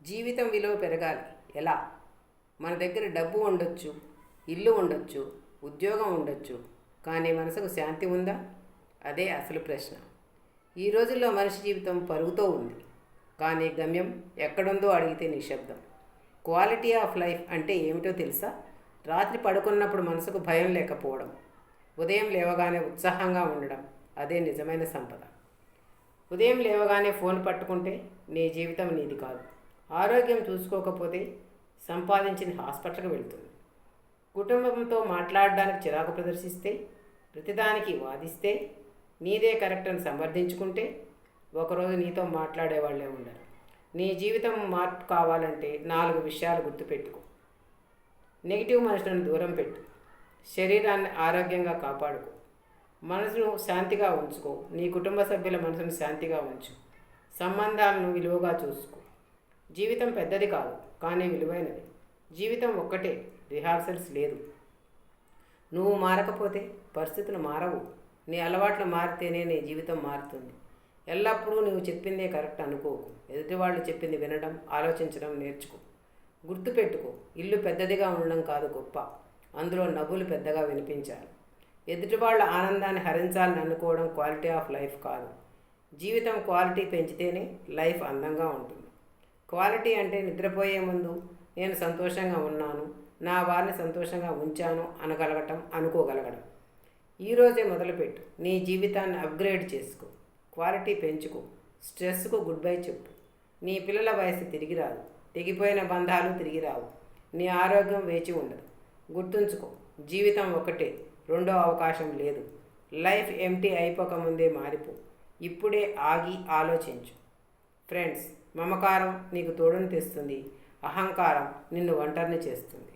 జీవితం విలువ పెరగాలి ఎలా? మన దగ్గర డబ్బు ఉండొచ్చు, ఇల్లు ఉండొచ్చు, ఉద్యోగం ఉండొచ్చు, కానీ మనసుకు శాంతి ఉందా? అదే అసలు ప్రశ్న. ఈ రోజుల్లో మనిషి జీవితం పరుగుతూ ఉంది, కానీ గమ్యం ఎక్కడుందో అడిగితే నిశ్శబ్దం. క్వాలిటీ ఆఫ్ లైఫ్ అంటే ఏమిటో తెలుసా? రాత్రి పడుకున్నప్పుడు మనసుకు భయం లేకపోవడం, ఉదయం లేవగానే ఉత్సాహంగా ఉండడం, అదే నిజమైన సంపద. ఉదయం లేవగానే ఫోన్ పట్టుకుంటే నీ జీవితం నీది కాదు. ఆరోగ్యం చూసుకోకపోతే సంపాదించిన హాస్పిటల్కి వెళుతుంది. కుటుంబంతో మాట్లాడడానికి చిరాకు ప్రదర్శిస్తే, ప్రతిదానికి వాదిస్తే, నీదే కరెక్ట్ అని సమర్థించుకుంటే ఒకరోజు నీతో మాట్లాడేవాళ్లే ఉండరు. నీ జీవితం మార్పు కావాలంటే 4 విషయాలు గుర్తుపెట్టుకో. నెగిటివ్ మనుషులను దూరం పెట్టు. శరీరాన్ని ఆరోగ్యంగా కాపాడుకో. మనసును శాంతిగా ఉంచుకో. నీ కుటుంబ సభ్యుల మనసును శాంతిగా ఉంచు. సంబంధాలను విలువగా చూసుకో. జీవితం పెద్దది కాదు, కానీ విలువైనది. జీవితం ఒక్కటే, రిహార్సల్స్ లేదు. నువ్వు మారకపోతే పరిస్థితులు మారవు. నీ అలవాట్లు మారితేనే నీ జీవితం మారుతుంది. ఎల్లప్పుడూ నువ్వు చెప్పిందే కరెక్ట్ అనుకోకు. ఎదుటివాళ్ళు చెప్పింది వినడం, ఆలోచించడం నేర్చుకో. గుర్తుపెట్టుకో, ఇల్లు పెద్దదిగా ఉండడం కాదు గొప్ప, అందులో నవ్వులు పెద్దగా వినిపించాలి. ఎదుటివాళ్ళ ఆనందాన్ని హరించాలని అనుకోవడం క్వాలిటీ ఆఫ్ లైఫ్ కాదు. జీవితం క్వాలిటీ పెంచితేనే లైఫ్ అందంగా ఉంటుంది. క్వాలిటీ అంటే నిద్రపోయే ముందు నేను సంతోషంగా ఉన్నాను, నా వారిని సంతోషంగా ఉంచాను అనుకోగలగడం. ఈరోజే మొదలుపెట్టు. నీ జీవితాన్ని అప్గ్రేడ్ చేసుకో. క్వాలిటీ పెంచుకో. స్ట్రెస్కు గుడ్ బై చెప్పు. నీ పిల్లల వయసు తిరిగి రాదు. తెగిపోయిన బంధాలు తిరిగి రావు. నీ ఆరోగ్యం వేచి ఉండదు. గుర్తుంచుకో, జీవితం ఒకటే, రెండో అవకాశం లేదు. లైఫ్ ఎంటీ అయిపోకముందే మారిపో. ఇప్పుడే ఆగి ఆలోచించు. ఫ్రెండ్స్, మమకారం నీకు తోడుని తెస్తుంది, అహంకారం నిన్ను ఒంటరిని చేస్తుంది.